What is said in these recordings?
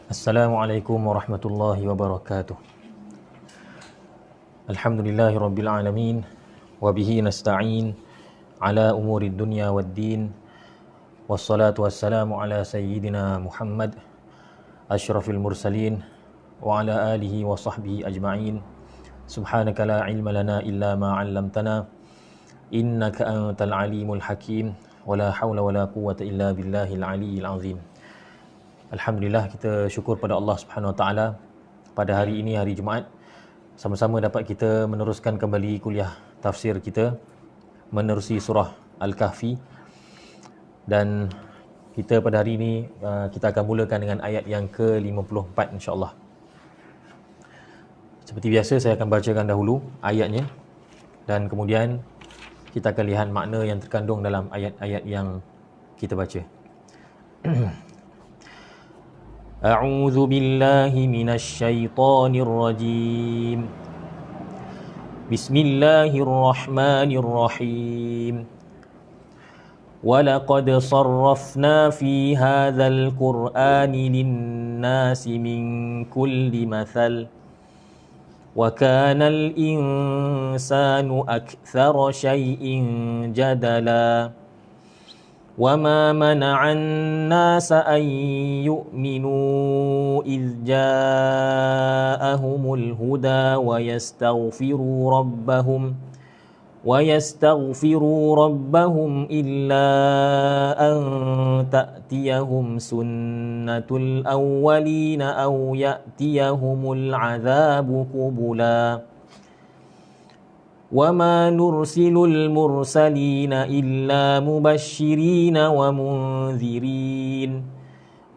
Assalamualaikum warahmatullahi wabarakatuh. Alhamdulillahirabbil alamin wa bihi nasta'in ala umuri dunya waddin. Wassalatu wassalamu ala sayyidina Muhammad asyrafil mursalin wa ala alihi wa sahbihi ajma'in. Subhanaka la ilma lana illa ma 'allamtana innaka antal alimul hakim wa la haula wa la quwwata illa billahil aliyyil azim. Alhamdulillah, kita syukur pada Allah Subhanahu Wa Taala pada hari ini, hari Jumaat, sama-sama dapat kita meneruskan kembali kuliah tafsir kita menerusi surah Al-Kahfi. Dan kita pada hari ini kita akan mulakan dengan ayat yang ke-54 insya-Allah. Seperti biasa, saya akan bacakan dahulu ayatnya dan kemudian kita akan lihat makna yang terkandung dalam ayat-ayat yang kita baca. A'udzu billahi minasy syaithanir rajim. Bismillahirrahmanirrahim. Walaqad sarrafna fi hadzal qur'ani lin-nasi min kulli mathal wa kana al-insanu aktsara syai'in jadala. وَمَا مَنَعَ النَّاسَ أَن يُؤْمِنُوا إِذْ جَاءَهُمُ الْهُدَى وَيَسْتَغْفِرُوا رَبَّهُمْ إِلَّا أَن تَأْتِيَهُمْ سُنَّةُ الْأَوَّلِينَ أَوْ يَأْتِيَهُمُ الْعَذَابُ قُبُلًا وَمَا نُرْسِلُ الْمُرْسَلِينَ إِلَّا مُبَشِّرِينَ وَمُنذِرِينَ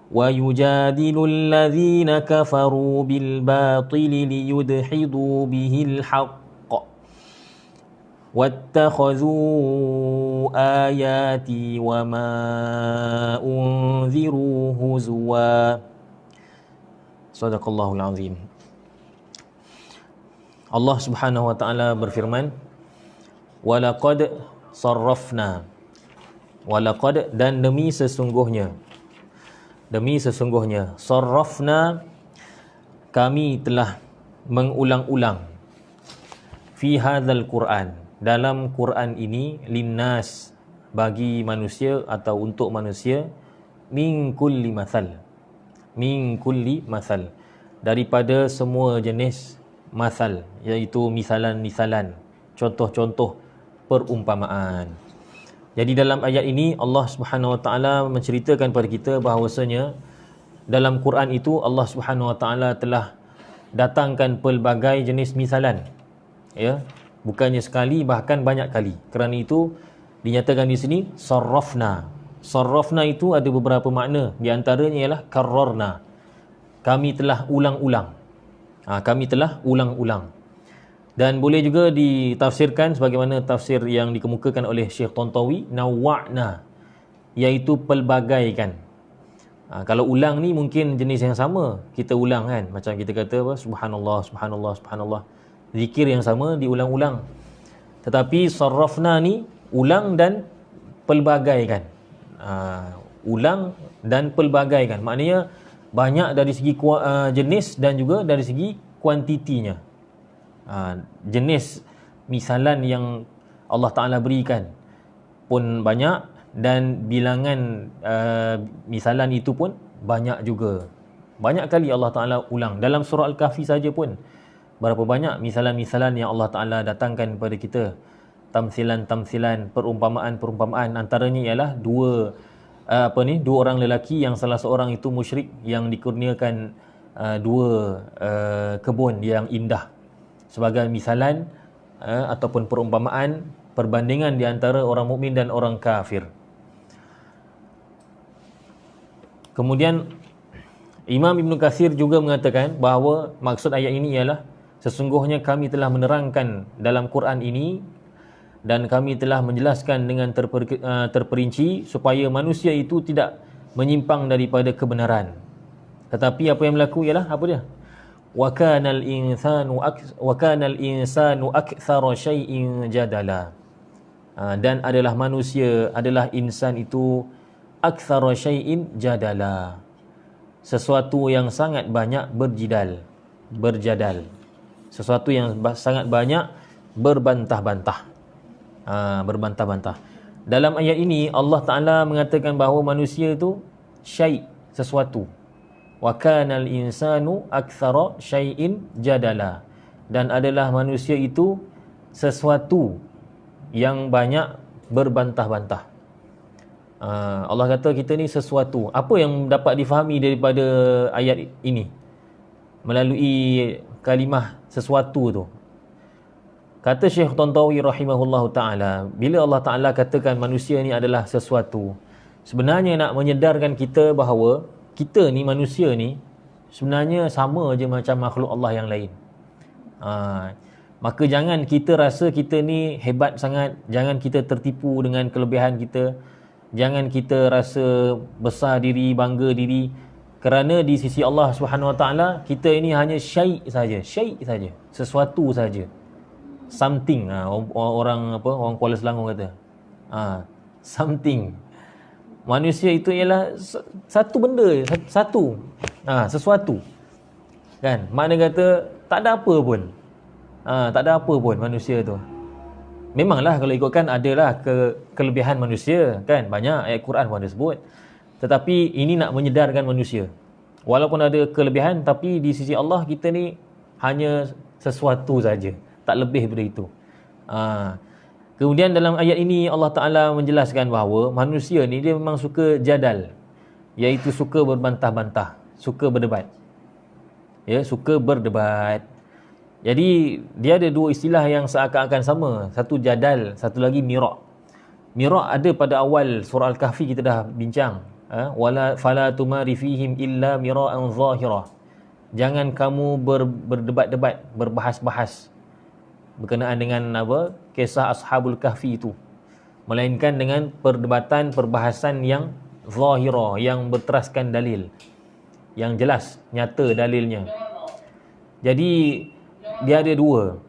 وَيُجَادِلُ الَّذِينَ كَفَرُوا بِالْبَاطِلِ لِيُدْحِضُوا بِهِ الْحَقَّ وَاتَّخَذُوا آيَاتِي وَمَا أُنذِرُوا هُزُوًا. Sadaqallahul azim. Allah Subhanahu wa taala berfirman, walaqad sarrafna. Walaqad, dan demi sesungguhnya sarrafna, kami telah mengulang-ulang, fi hadzal Quran, dalam Quran ini, linnas, bagi manusia atau untuk manusia, min kulli mathal, daripada semua jenis mathal, iaitu misalan-misalan, contoh-contoh perumpamaan. Jadi dalam ayat ini Allah Subhanahu Wa Taala menceritakan kepada kita bahawasanya dalam Quran itu Allah Subhanahu Wa Taala telah datangkan pelbagai jenis misalan, ya, bukannya sekali, bahkan banyak kali. Kerana itu dinyatakan di sini sarrafna. Sarrafna itu ada beberapa makna, di antaranya ialah karrarna, kami telah ulang-ulang. Kami telah ulang-ulang. Dan boleh juga ditafsirkan sebagaimana tafsir yang dikemukakan oleh Syekh Tantawi, nawa'na, iaitu pelbagaikan. Kalau ulang ni mungkin jenis yang sama, kita ulang kan, macam kita kata apa, subhanallah, subhanallah, subhanallah, zikir yang sama diulang-ulang. Tetapi sarrafna ni ulang dan pelbagaikan. Ulang dan pelbagaikan, maknanya banyak dari segi jenis dan juga dari segi kuantitinya. Jenis misalan yang Allah Ta'ala berikan pun banyak, dan bilangan misalan itu pun banyak juga. Banyak kali Allah Ta'ala ulang. Dalam surah Al-Kahfi saja pun berapa banyak misalan-misalan yang Allah Ta'ala datangkan kepada kita. Tamsilan-tamsilan, perumpamaan-perumpamaan. Antaranya ialah dua orang lelaki yang salah seorang itu musyrik, yang dikurniakan dua kebun yang indah, sebagai misalan ataupun perumpamaan perbandingan di antara orang mukmin dan orang kafir. Kemudian Imam Ibn Katsir juga mengatakan bahawa maksud ayat ini ialah sesungguhnya kami telah menerangkan dalam Quran ini dan kami telah menjelaskan dengan terperinci supaya manusia itu tidak menyimpang daripada kebenaran. Tetapi apa yang berlaku ialah apa dia? Wa kana al-insanu aktsara syai'in jadala. Dan adalah manusia, adalah insan itu aktsara syai'in jadala, sesuatu yang sangat banyak berjadal. Sesuatu yang sangat banyak berbantah-bantah. Berbantah-bantah. Dalam ayat ini Allah Ta'ala mengatakan bahawa manusia itu sesuatu. Wa kanal insanu aktsara syai'in jadala. Dan adalah manusia itu sesuatu yang banyak berbantah-bantah. Allah kata kita ni sesuatu. Apa yang dapat difahami daripada ayat ini melalui kalimah sesuatu tu? Kata Syekh Tantawi rahimahullahu ta'ala, bila Allah Ta'ala katakan manusia ni adalah sesuatu, sebenarnya nak menyedarkan kita bahawa kita ni manusia ni sebenarnya sama je macam makhluk Allah yang lain. Maka jangan kita rasa kita ni hebat sangat, jangan kita tertipu dengan kelebihan kita, jangan kita rasa besar diri, bangga diri, kerana di sisi Allah Subhanahu Wa Taala kita ini hanya syai' saja, sesuatu saja, something. Orang Kuala Selangor kata something. Manusia itu ialah satu benda, sesuatu, kan? Makna kata tak ada apa pun manusia tu. Memanglah kalau ikutkan adalah kelebihan manusia, kan? Banyak ayat Quran pun ada sebut. Tetapi ini nak menyedarkan manusia. Walaupun ada kelebihan, tapi di sisi Allah kita ni hanya sesuatu saja, tak lebih daripada itu. Kemudian dalam ayat ini Allah Ta'ala menjelaskan bahawa manusia ni dia memang suka jadal, iaitu suka berbantah-bantah, suka berdebat. Suka berdebat. Jadi dia ada dua istilah yang seakan-akan sama. Satu jadal, satu lagi mira'. Mira' ada pada awal surah Al-Kahfi, kita dah bincang. Wala fala tumari fihim illa mira'an zahira. Jangan kamu berdebat-debat, berbahas-bahas berkenaan dengan kisah Ashabul Kahfi itu, melainkan dengan perbahasan yang zahira, yang berteraskan dalil, yang jelas, nyata dalilnya. Jadi dia ada dua,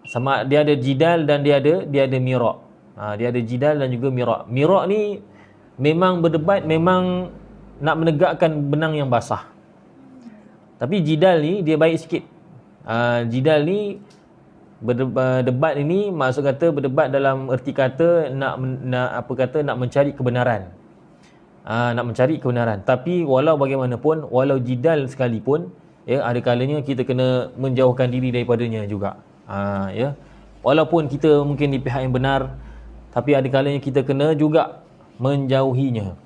sama dia ada jidal dan dia ada mira'. Dia ada jidal dan juga mira'. Mira' ni memang berdebat, memang nak menegakkan benang yang basah. Tapi jidal ni dia baik sikit. Jidal ni berdebat ini maksud kata berdebat dalam erti kata nak mencari kebenaran. Nak mencari kebenaran. Tapi walau bagaimanapun, walau jidal sekalipun, ada kalanya kita kena menjauhkan diri daripadanya juga. Walaupun kita mungkin di pihak yang benar, tapi ada kalanya kita kena juga menjauhinya.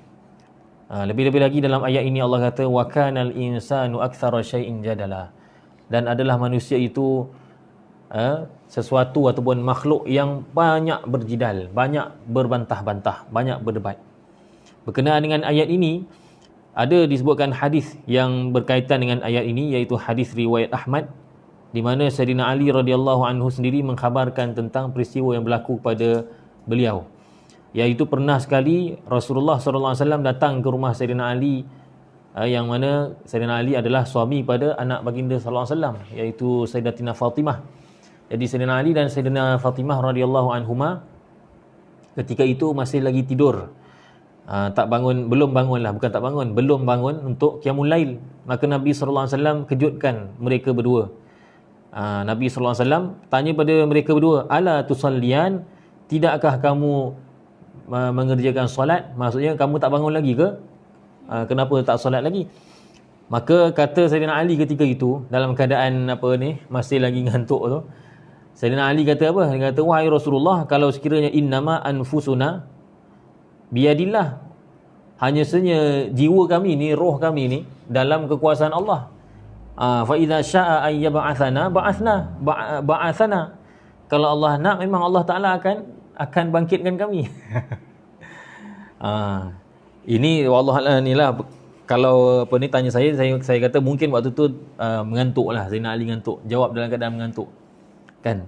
Lebih-lebih lagi dalam ayat ini Allah kata wa kanal insanu aktsara syai'in jadala. Dan adalah manusia itu sesuatu ataupun makhluk yang banyak berjidal, banyak berbantah-bantah, banyak berdebat. Berkenaan dengan ayat ini, ada disebutkan hadis yang berkaitan dengan ayat ini, iaitu hadis riwayat Ahmad, di mana Sayyidina Ali radhiyallahu anhu sendiri mengkhabarkan tentang peristiwa yang berlaku pada beliau, iaitu pernah sekali Rasulullah SAW datang ke rumah Sayyidina Ali, yang mana Sayyidina Ali adalah suami pada anak baginda SAW, iaitu Sayyidatina Fatimah. Jadi Sayyidina Ali dan Sayyidina Fatimah radhiyallahu anhuma ketika itu masih lagi tidur, belum bangun untuk qiyamul lail. Maka Nabi SAW kejutkan mereka berdua. Nabi SAW tanya pada mereka berdua, ala tusallian, tidakkah kamu mengerjakan solat? Maksudnya kamu tak bangun lagi ke? Kenapa tak solat lagi? Maka kata Sayyidina Ali ketika itu, dalam keadaan masih lagi ngantuk tu, Sayyidina Ali kata apa? Dia kata, wahai Rasulullah, kalau sekiranya innama anfusuna biyadillah, hanya saja jiwa kami ni, roh kami ni dalam kekuasaan Allah. Fa idza syaa'a ay yab'atsana ba'atsana. Kalau Allah nak, memang Allah Taala akan bangkitkan kami. Ini wallah inilah, kalau tanya saya kata mungkin waktu tu mengantuklah, Sayyidina Ali ngantuk, jawab dalam keadaan mengantuk. Kan?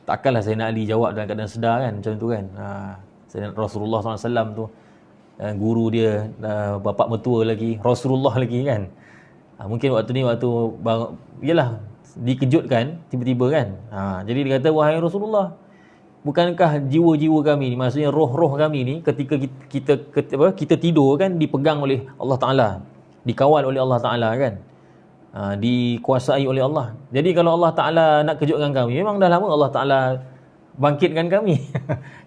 Takkanlah Sayyidina Ali jawab dalam keadaan sedar kan, macam tu kan. Rasulullah SAW tu, guru dia, bapa mertua lagi, Rasulullah lagi kan. Mungkin waktu ni yalah, dikejutkan tiba-tiba kan. Jadi dia kata, wahai Rasulullah, bukankah jiwa-jiwa kami ni, maksudnya roh-roh kami ni, ketika kita tidur kan, dipegang oleh Allah Ta'ala, dikawal oleh Allah Ta'ala kan. Dikuasai oleh Allah. Jadi kalau Allah Ta'ala nak kejutkan kami, memang dah lama Allah Ta'ala bangkitkan kami.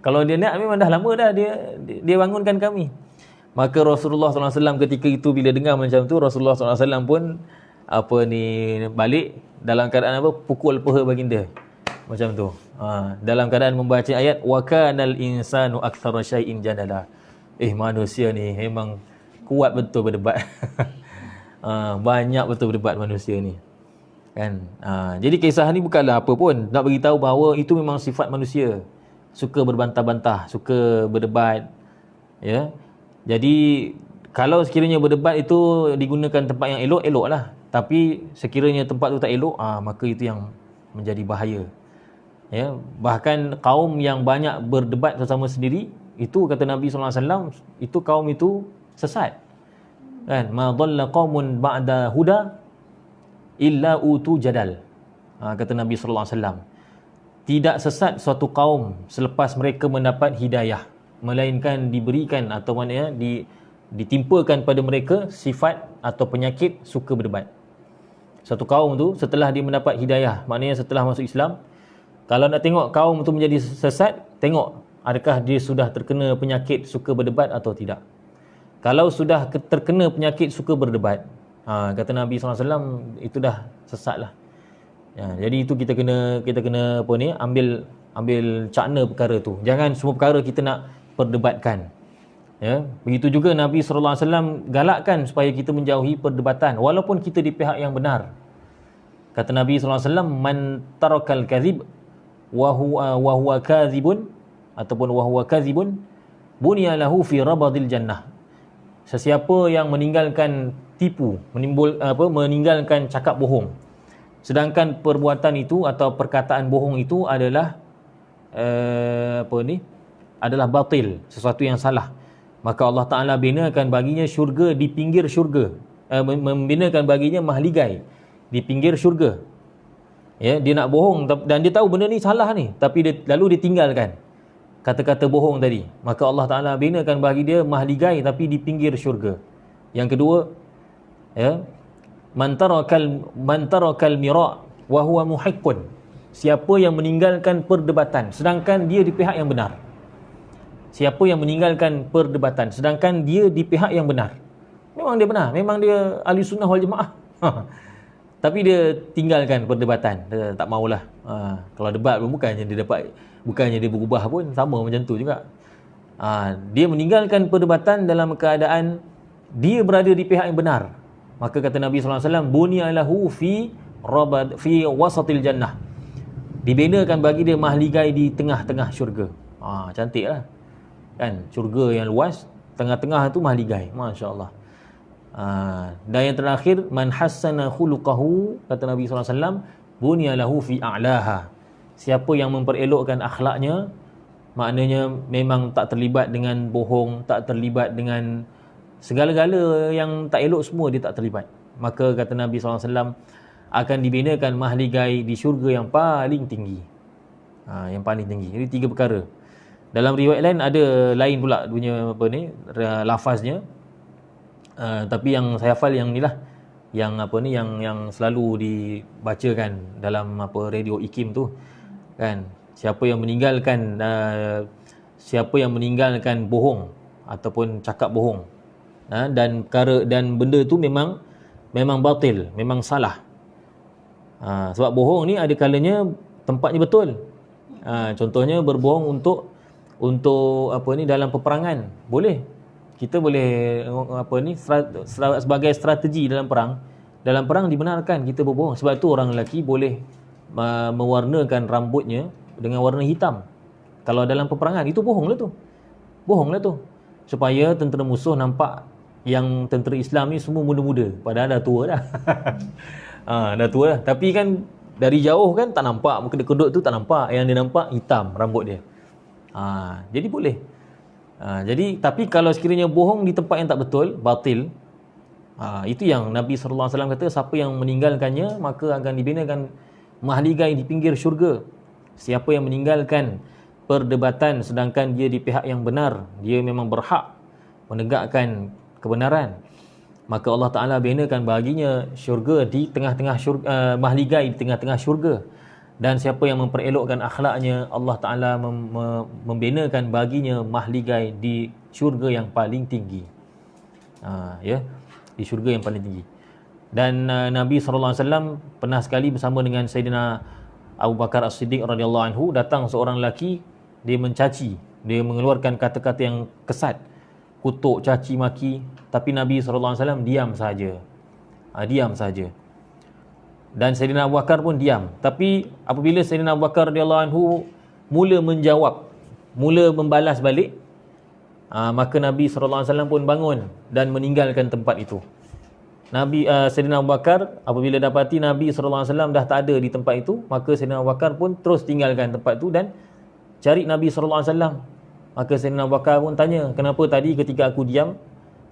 Kalau dia nak, memang dah lama dah dia bangunkan kami. Maka Rasulullah SAW ketika itu bila dengar macam tu, Rasulullah SAW pun balik dalam keadaan pukul peha baginda macam tu. Dalam keadaan membaca ayat wa kanal insanu aktsara syai'in jadala. Manusia ni memang kuat betul berdebat. Banyak betul berdebat manusia ni kan. Jadi kisah ni bukanlah apa pun, nak bagi tahu bahawa itu memang sifat manusia, suka berbantah-bantah, suka berdebat ya. Jadi kalau sekiranya berdebat itu digunakan tempat yang elok, eloklah. Tapi sekiranya tempat tu tak elok, maka itu yang menjadi bahaya ya. Bahkan kaum yang banyak berdebat bersama sendiri, itu kata Nabi SAW, itu kaum itu sesat kan. Ma dhalla qaumun ba'da huda illa utu jadal. Kata Nabi sallallahu alaihi wasallam, tidak sesat suatu kaum selepas mereka mendapat hidayah, melainkan diberikan atau maknanya ditimpakan pada mereka sifat atau penyakit suka berdebat. Satu kaum tu setelah dia mendapat hidayah, maknanya setelah masuk Islam, kalau nak tengok kaum tu menjadi sesat, tengok adakah dia sudah terkena penyakit suka berdebat atau tidak. Kalau sudah terkena penyakit suka berdebat, kata Nabi SAW, itu dah sesat lah ya. Jadi itu kita kena ambil cakna perkara tu. Jangan semua perkara kita nak perdebatkan ya. Begitu juga Nabi SAW galakkan supaya kita menjauhi perdebatan walaupun kita di pihak yang benar. Kata Nabi SAW, man tarakal kadhib wa huwa kadhibun ataupun wa huwa kadhibun bunya lahu fi rabadil jannah. Sesiapa yang meninggalkan tipu, meninggalkan cakap bohong, sedangkan perbuatan itu atau perkataan bohong itu adalah adalah batil, sesuatu yang salah, maka Allah Ta'ala binakan baginya syurga di pinggir syurga, membinakan baginya mahligai di pinggir syurga ya. Dia nak bohong dan dia tahu benda ni salah ni, tapi lalu dia tinggalkan kata-kata bohong tadi, maka Allah Ta'ala binakan bagi dia mahligai tapi di pinggir syurga. Yang kedua ya, man tarakal mira' wa huwa muhiqqun, siapa yang meninggalkan perdebatan sedangkan dia di pihak yang benar. Siapa yang meninggalkan perdebatan sedangkan dia di pihak yang benar, memang dia benar, memang dia ahli sunnah wal jemaah, tapi dia tinggalkan perdebatan, dia tak maulah. Kalau debat pun bukannya dia berubah pun, sama macam tu juga. Dia meninggalkan perdebatan dalam keadaan dia berada di pihak yang benar. Maka kata Nabi SAW, bunya lahu fi wasatil jannah, dibinakan bagi dia mahligai di tengah-tengah syurga. Cantik lah kan, syurga yang luas, tengah-tengah tu mahligai, Masya Allah. Dan yang terakhir, man hassana khuluqahu, kata Nabi SAW, bunya lahu fi a'laha, siapa yang memperelokkan akhlaknya, maknanya memang tak terlibat dengan bohong, tak terlibat dengan segala-gala yang tak elok, semua dia tak terlibat, maka kata Nabi SAW akan dibinakan mahligai di syurga yang paling tinggi. Yang paling tinggi. Jadi 3 perkara. Dalam riwayat lain ada lain pula punya lafaznya. Tapi yang saya hafal yang inilah, yang yang selalu dibacakan dalam radio IKIM tu kan. Siapa yang meninggalkan bohong ataupun cakap bohong, dan perkara dan benda tu memang batil, memang salah. Sebab bohong ni ada kalanya tempatnya betul. Contohnya berbohong untuk dalam peperangan boleh. Kita boleh sebagai strategi dalam perang. Dalam perang dibenarkan kita berbohong. Sebab tu orang lelaki boleh mewarnakan rambutnya dengan warna hitam. Kalau dalam peperangan itu bohonglah tu. Supaya tentera musuh nampak yang tentera Islam ni semua muda-muda, padahal dah tua dah. Dah tua dah. Tapi kan dari jauh kan tak nampak, kedut-kedut tu tak nampak, yang dia nampak hitam rambut dia. Jadi boleh. Jadi tapi kalau sekiranya bohong di tempat yang tak betul, batil, itu yang Nabi SAW kata, siapa yang meninggalkannya maka akan dibinakan mahligai di pinggir syurga. Siapa yang meninggalkan perdebatan sedangkan dia di pihak yang benar, dia memang berhak menegakkan kebenaran, maka Allah Ta'ala binakan baginya syurga di tengah-tengah syurga, mahligai di tengah-tengah syurga. Dan siapa yang memperelokkan akhlaknya, Allah Ta'ala membinakan baginya mahligai di syurga yang paling tinggi. Ya, di syurga yang paling tinggi. Dan Nabi SAW pernah sekali bersama dengan Sayyidina Abu Bakar As-Siddiq radhiyallahu anhu, datang seorang lelaki, dia mencaci, dia mengeluarkan kata-kata yang kesat, kutuk, caci maki, tapi Nabi SAW diam saja. Diam saja. Dan Sayyidina Abu Bakar pun diam. Tapi apabila Sayyidina Abu Bakar radhiyallahu anhu mula menjawab, mula membalas balik, maka Nabi SAW pun bangun dan meninggalkan tempat itu. Sayyidina Abu Bakar apabila dapati Nabi SAW dah tak ada di tempat itu, maka Sayyidina Abu Bakar pun terus tinggalkan tempat itu dan cari Nabi SAW. Maka Sayyidina Abu Bakar pun tanya, kenapa tadi ketika aku diam,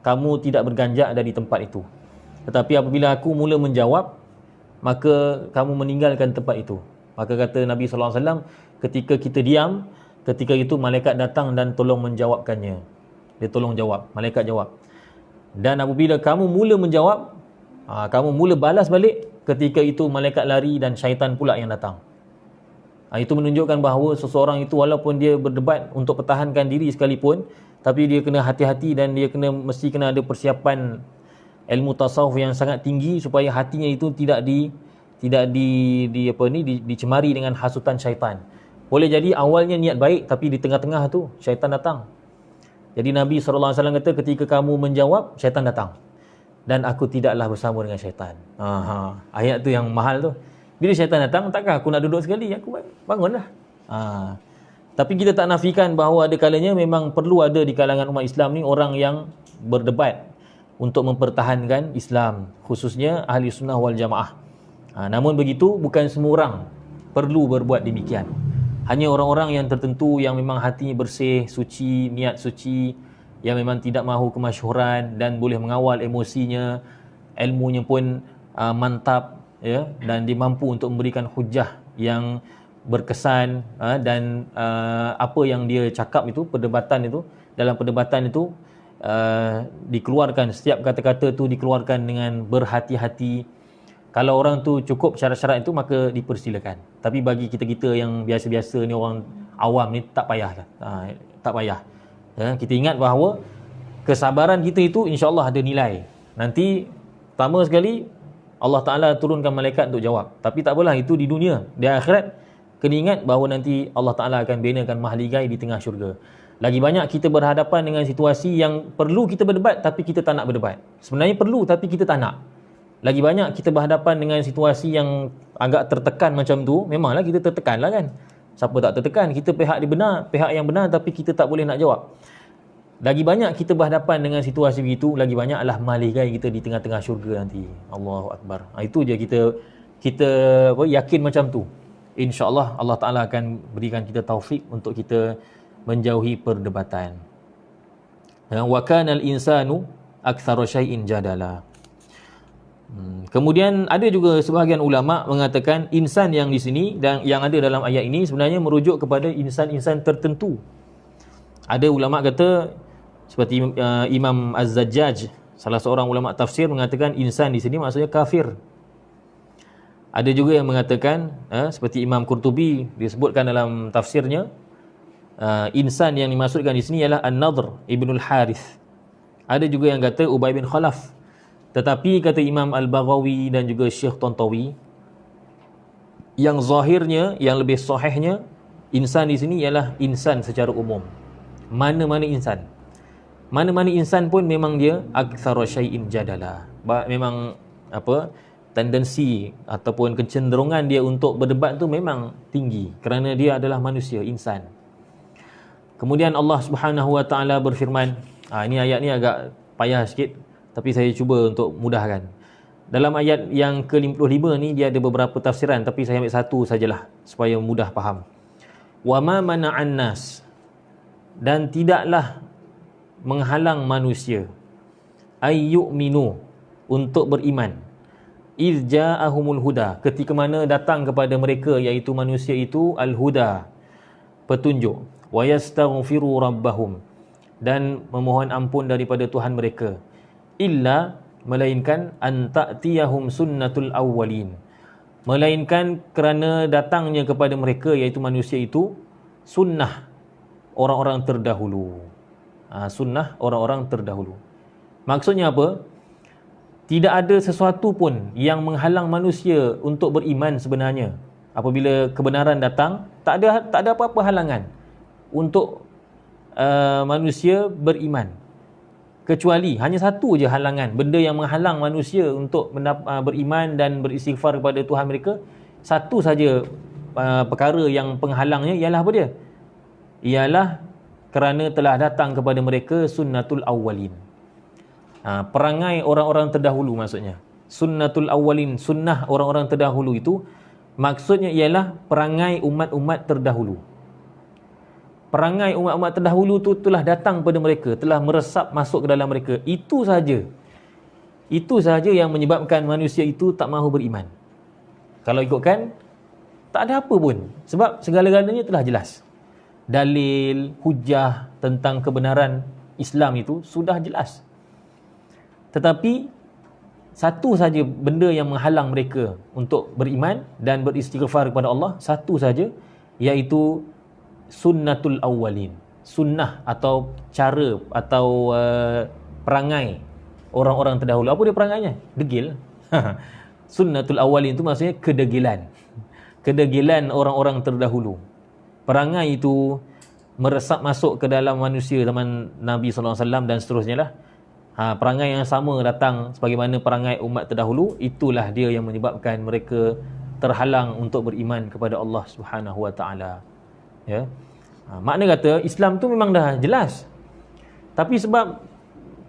kamu tidak berganjak dari tempat itu? Tetapi apabila aku mula menjawab, maka kamu meninggalkan tempat itu. Maka kata Nabi SAW, ketika kita diam, ketika itu malaikat datang dan tolong menjawabkannya. Dia tolong jawab, malaikat jawab. Dan apabila kamu mula menjawab, kamu mula balas balik, ketika itu malaikat lari dan syaitan pula yang datang. Itu menunjukkan bahawa seseorang itu walaupun dia berdebat untuk pertahankan diri sekalipun, tapi dia kena hati-hati dan dia mesti kena ada persiapan ilmu tasawuf yang sangat tinggi supaya hatinya itu tidak dicemari dengan hasutan syaitan. Boleh jadi awalnya niat baik, tapi di tengah-tengah tu syaitan datang. Jadi Nabi SAW kata, ketika kamu menjawab, syaitan datang. Dan aku tidaklah bersama dengan syaitan. Ayat tu yang mahal tu. Bila syaitan datang, takkan aku nak duduk sekali, aku bangunlah. Tapi kita tak nafikan bahawa ada kalanya memang perlu ada di kalangan umat Islam ni orang yang berdebat untuk mempertahankan Islam, khususnya ahli sunnah wal jamaah. Namun begitu, bukan semua orang perlu berbuat demikian. Hanya orang-orang yang tertentu yang memang hatinya bersih, suci, niat suci, yang memang tidak mahu kemasyhuran dan boleh mengawal emosinya, ilmunya pun mantap, ya, dan dia mampu untuk memberikan hujah yang berkesan, dan apa yang dia cakap itu, perdebatan itu, dalam perdebatan itu dikeluarkan, setiap kata-kata tu dikeluarkan dengan berhati-hati. Kalau orang tu cukup syarat-syarat itu, maka dipersilakan. Tapi bagi kita-kita yang biasa-biasa ni, orang awam ni, tak payah. Tak payah. Kita ingat bahawa kesabaran kita itu insya-Allah ada nilai. Nanti pertama sekali Allah Ta'ala turunkan malaikat untuk jawab. Tapi tak apalah, itu di dunia. Di akhirat, kena ingat bahawa nanti Allah Ta'ala akan binakan mahligai di tengah syurga. Lagi banyak kita berhadapan dengan situasi yang perlu kita berdebat, tapi kita tak nak berdebat. Sebenarnya perlu, tapi kita tak nak. Lagi banyak kita berhadapan dengan situasi yang agak tertekan macam tu, memanglah kita tertekan lah kan. Siapa tak tertekan? Kita pihak yang benar, tapi kita tak boleh nak jawab. Lagi banyak kita berhadapan dengan situasi begitu, lagi banyaklah mahligai kita di tengah-tengah syurga nanti. Allahu Akbar. Itu je kita yakin macam tu. InsyaAllah Allah Ta'ala akan berikan kita taufik untuk kita menjauhi perdebatan. Wa kana al-insanu aktsara syai'in jadala. Kemudian ada juga sebahagian ulama mengatakan insan yang di sini dan yang ada dalam ayat ini sebenarnya merujuk kepada insan-insan tertentu. Ada ulama kata seperti Imam Az-Zajjaj, salah seorang ulama tafsir, mengatakan insan di sini maksudnya kafir. Ada juga yang mengatakan seperti Imam Qurtubi disebutkan dalam tafsirnya, insan yang dimaksudkan di sini ialah An-Nadhr ibnul Harith. Ada juga yang kata Ubay bin Khalaf. Tetapi kata Imam Al-Baghawi dan juga Syekh Tantawi, yang zahirnya, yang lebih sahihnya, insan di sini ialah insan secara umum. Mana-mana insan. Mana-mana insan pun memang dia aktsara syai'in jadala. Memang tendensi ataupun kecenderungan dia untuk berdebat tu memang tinggi kerana dia adalah manusia, insan. Kemudian Allah Subhanahu Wa Taala berfirman, ini ayat ni agak payah sikit, tapi saya cuba untuk mudahkan. Dalam ayat yang ke-55 ni dia ada beberapa tafsiran, tapi saya ambil satu sajalah supaya mudah faham. Wa ma mana'an nas, dan tidaklah menghalang manusia, ayyu'minu, untuk beriman, iz ja'ahumul huda, ketika mana datang kepada mereka, iaitu manusia itu, al-huda, petunjuk, wa yastaghfiru rabbahum, dan memohon ampun daripada Tuhan mereka, illa melainkan an ta'tiyahum sunnatul awwalin, melainkan kerana datangnya kepada mereka, iaitu manusia itu, sunnah orang-orang terdahulu. Sunnah orang-orang terdahulu. Maksudnya apa? Tidak ada sesuatu pun yang menghalang manusia untuk beriman sebenarnya. Apabila kebenaran datang, tak ada apa-apa halangan untuk manusia beriman. Kecuali hanya satu je halangan, benda yang menghalang manusia untuk beriman dan beristighfar kepada Tuhan mereka. Satu saja perkara yang penghalangnya ialah apa dia? Ialah kerana telah datang kepada mereka sunnatul awwalin. Perangai orang-orang terdahulu maksudnya. Sunnatul awwalin, sunnah orang-orang terdahulu itu maksudnya ialah perangai umat-umat terdahulu. Perangai umat-umat terdahulu tu telah datang pada mereka, telah meresap masuk ke dalam mereka. Itu saja. Itu saja yang menyebabkan manusia itu tak mahu beriman. Kalau ikutkan, tak ada apa pun. Sebab segala-galanya telah jelas. Dalil, hujah tentang kebenaran Islam itu sudah jelas. Tetapi satu saja benda yang menghalang mereka untuk beriman dan beristighfar kepada Allah, satu saja, iaitu sunnatul awwalin. Sunnah atau cara atau perangai orang-orang terdahulu. Apa dia perangainya? Degil. Sunnatul awwalin itu maksudnya kedegilan. Kedegilan orang-orang terdahulu. Perangai itu meresap masuk ke dalam manusia zaman Nabi SAW dan seterusnya lah. Perangai yang sama datang sebagaimana perangai umat terdahulu. Itulah dia yang menyebabkan mereka terhalang untuk beriman kepada Allah Subhanahu Wa Taala. Ya. Makna kata Islam tu memang dah jelas. Tapi sebab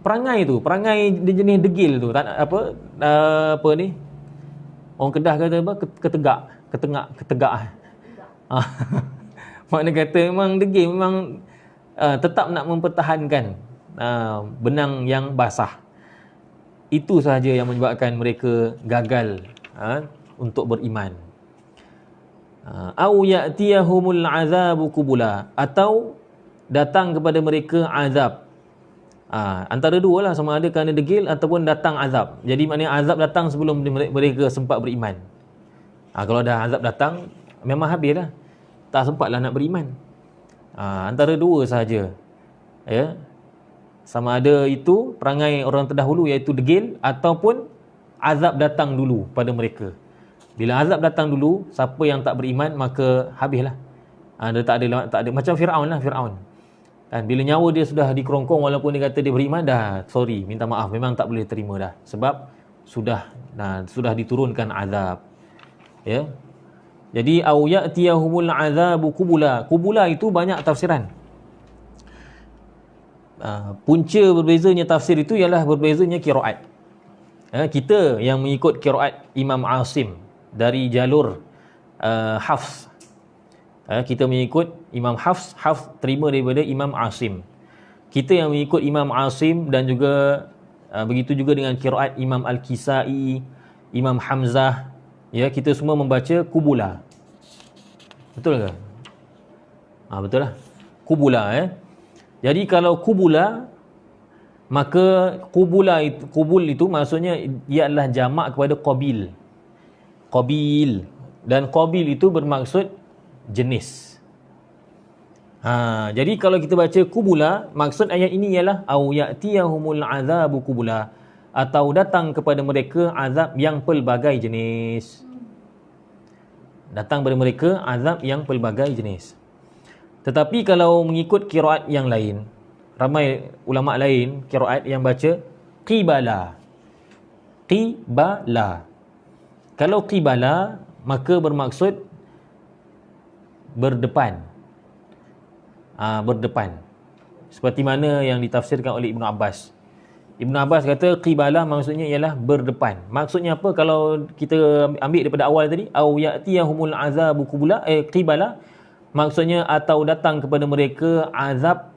perangai tu, perangai dia jenis degil tu, tak apa ni? Orang Kedah kata apa? Ketegak. Makna kata memang degil, memang tetap nak mempertahankan benang yang basah. Itu sahaja yang menyebabkan mereka gagal untuk beriman. Au ya'tiyahumul azabu qubula, atau datang kepada mereka azab. Antara dua lah, sama ada kerana degil ataupun datang azab. Jadi maknanya azab datang sebelum mereka sempat beriman. Kalau dah azab datang, memang habis lah, tak sempatlah nak beriman. Antara dua sahaja, ya. Sama ada itu perangai orang terdahulu iaitu degil, ataupun azab datang dulu pada mereka. Bila azab datang dulu, siapa yang tak beriman maka habislah. Dia tak ada macam Firaun lah, Firaun. Dan bila nyawa dia sudah dikerongkong, walaupun dia kata dia beriman, dah sorry, minta maaf, memang tak boleh terima dah. Sebab sudah diturunkan azab. Ya. Jadi au ya'tiyahumul azabu qubula. Qubula itu banyak tafsiran. Punca berbezanya tafsir itu ialah berbezanya qiraat. Kita yang mengikut qiraat Imam Asim dari jalur Hafs. Kita mengikut Imam Hafs terima daripada Imam Asim. Kita yang mengikut Imam Asim dan juga begitu juga dengan qiraat Imam Al-Kisai, Imam Hamzah, ya, kita semua membaca qubula. Betul ke? Betul lah. Qubula, Jadi kalau qubula, maka qubul itu maksudnya ia adalah jamak kepada qabil. Qabil, dan qabil itu bermaksud jenis. Jadi kalau kita baca qubula, maksud ayat ini ialah au ya'tiyahumul azabu qubula, atau datang kepada mereka azab yang pelbagai jenis. Datang kepada mereka azab yang pelbagai jenis. Tetapi kalau mengikut qiraat yang lain, ramai ulama lain qiraat yang baca qibala. Kalau qibala, maka bermaksud berdepan. Berdepan. Seperti mana yang ditafsirkan oleh Ibnu Abbas. Ibnu Abbas kata qibala maksudnya ialah berdepan. Maksudnya apa kalau kita ambil daripada awal tadi? Au ya'tiyahumul azabu qibala. Maksudnya atau datang kepada mereka azab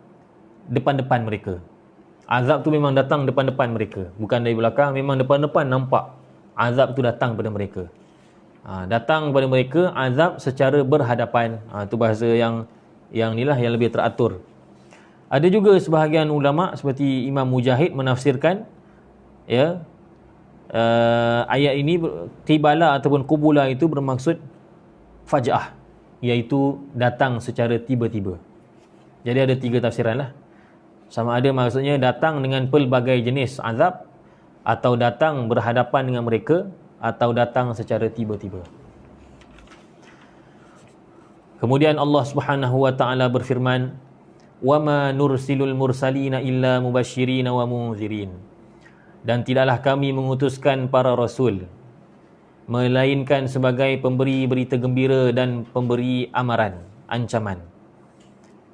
depan-depan mereka. Azab tu memang datang depan-depan mereka, bukan dari belakang, memang depan-depan nampak. Azab tu datang kepada mereka. Datang kepada mereka azab secara berhadapan. Itu bahasa yang inilah yang lebih teratur. Ada juga sebahagian ulama seperti Imam Mujahid menafsirkan, ya, ayat ini qibala ataupun qubula itu bermaksud faj'ah, iaitu datang secara tiba-tiba. Jadi ada 3 tafsiran lah. Sama ada maksudnya datang dengan pelbagai jenis azab, atau datang berhadapan dengan mereka, atau datang secara tiba-tiba. Kemudian Allah Subhanahu wa taala berfirman, "Wa ma nursilul mursalina illa mubasysyirin wa munzirin." Dan tidaklah kami mengutuskan para rasul melainkan sebagai pemberi berita gembira dan pemberi amaran, ancaman.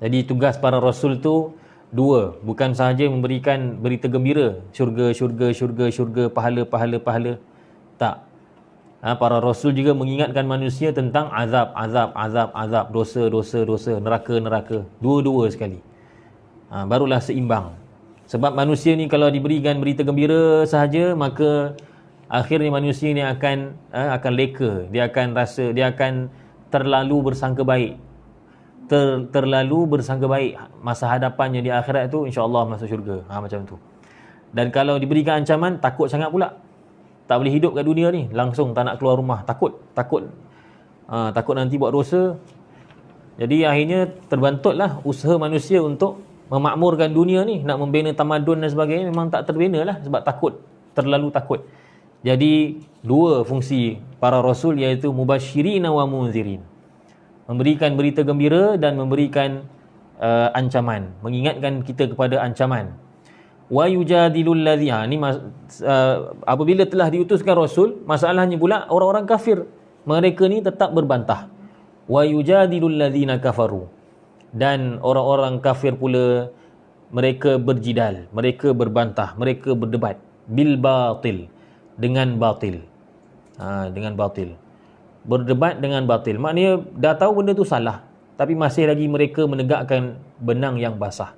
Jadi tugas para rasul tu 2, bukan sahaja memberikan berita gembira, syurga, pahala. Tak. Para rasul juga mengingatkan manusia tentang azab, dosa, neraka. Dua-dua sekali. Barulah seimbang. Sebab manusia ni kalau diberikan berita gembira sahaja, maka akhirnya manusia ni akan leka. Dia akan terlalu bersangka baik. Terlalu bersangka baik. Masa hadapannya di akhirat tu, insya-Allah masuk syurga. Macam tu. Dan kalau diberikan ancaman, takut sangat pula. Tak boleh hidup kat dunia ni, langsung tak nak keluar rumah, takut nanti buat dosa. Jadi akhirnya terbantutlah usaha manusia untuk memakmurkan dunia ni, nak membina tamadun dan sebagainya, memang tak terbina lah sebab terlalu takut. Jadi 2 fungsi para rasul, iaitu mubasysyirin wa munzirin, memberikan berita gembira dan memberikan ancaman, mengingatkan kita kepada ancaman. Wa yujadilul ladzi, ni apabila telah diutuskan rasul, masalahnya pula orang-orang kafir, mereka ni tetap berbantah. Wa yujadilul ladzina kafaru, dan orang-orang kafir pula mereka berjidal, mereka berbantah, mereka berdebat bil batil, dengan batil. Berdebat dengan batil, maknanya dah tahu benda tu salah, tapi masih lagi mereka menegakkan benang yang basah.